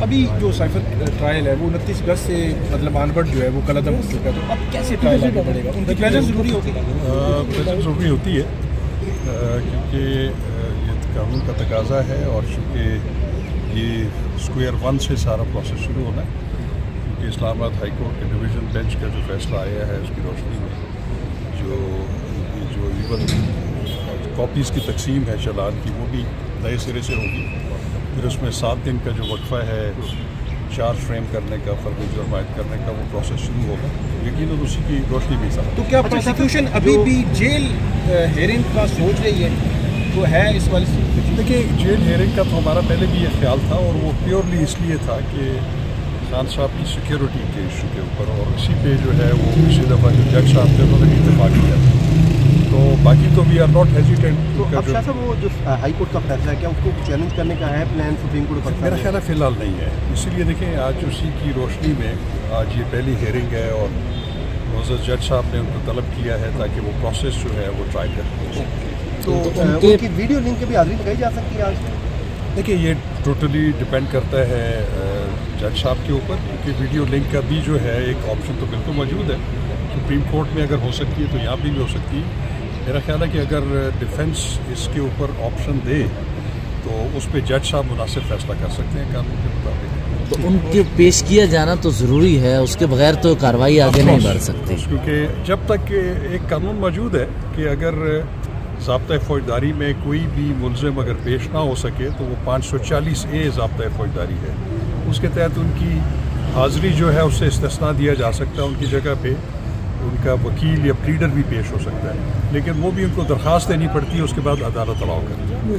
ابھی جو cipher trial ہے وہ 29 اگست سے مطلب آنورڈ جو ہے وہ کلعدم مسلک ہے، تو اب کیسے ٹرائل آگے بڑھے گا؟ ان کی پریزنس ضروری ہوتی ہے؟ پریزنس ضروری ہوتی ہے کیونکہ یہ قانون کا تقاضا ہے، اور چونکہ یہ اسکوائر 1 سے سارا پروسیس شروع ہونا ہے، کیونکہ اسلام آباد ہائی کورٹ کے ڈویژن بینچ کا جو فیصلہ آیا ہے اس کی روشنی میں جو ایون کاپیز کی تقسیم ہے چالان کی وہ بھی نئے سرے سے ہوگی، پھر اس میں 7 دن کا جو وقفہ ہے چارج فریم کرنے کا، فرد جرم عائد کرنے کا، وہ پروسیس شروع ہوگا، یقیناً اسی کی روشنی بھی ساتھ۔ تو کیا پروسیکیوشن ابھی بھی جیل ہیئرنگ کا سوچ رہی ہے؟ تو ہے اس والے سے دیکھیے جیل ہیئرنگ کا تو ہمارا پہلے بھی یہ خیال تھا، اور وہ پیورلی اس لیے تھا کہ خان صاحب کی سیکیورٹی کے ایشو کے اوپر، اور اسی پہ جو ہے وہ پچھلی دفعہ جو جج صاحب تھے انہوں نے اتفاق کیا تھا، تو باقی تو وی آر ناٹ ہیزیٹینٹ۔ تو اب شاہ صاحب وہ جو ہائی کورٹ کا فیصلہ ہے، کیا اس کو چیلنج کرنے کا ہے پلان سپریم کورٹ پر؟ میرا خیال ہے فی الحال نہیں ہے، اسی لیے دیکھیں آج اسی کی روشنی میں آج یہ پہلی ہیئرنگ ہے، اور معزز جج صاحب نے ان کو طلب کیا ہے تاکہ وہ پروسیس جو ہے وہ ٹرائی کر۔ تو ان کی ویڈیو لنک کی بھی حاضری لگائی جا سکتی ہے آج؟ دیکھیے یہ ٹوٹلی ڈپینڈ کرتا ہے جج صاحب کے اوپر، کیونکہ ویڈیو لنک کا بھی جو ہے ایک آپشن تو بالکل موجود ہے، سپریم کورٹ میں اگر ہو سکتی ہے تو یہاں بھی ہو سکتی ہے۔ میرا خیال ہے کہ اگر ڈیفنس اس کے اوپر آپشن دے تو اس پہ جج صاحب مناسب فیصلہ کر سکتے ہیں قانون کے مطابق۔ تو ان کے پیش کیا جانا تو ضروری ہے، اس کے بغیر تو کارروائی آگے نہیں بڑھ سکتی، کیونکہ جب تک ایک قانون موجود ہے کہ اگر ضابطۂ فوجداری میں کوئی بھی ملزم اگر پیش نہ ہو سکے تو وہ 540A ضابطۂ فوجداری ہے، اس کے تحت ان کی حاضری جو ہے اس سے استثناء دیا جا سکتا ہے، ان کی جگہ پہ ان کا وکیل یا پلیڈر بھی پیش ہو سکتا ہے، لیکن وہ بھی ان کو درخواست دینی پڑتی ہے، اس کے بعد عدالت الاؤ کرتی ہے۔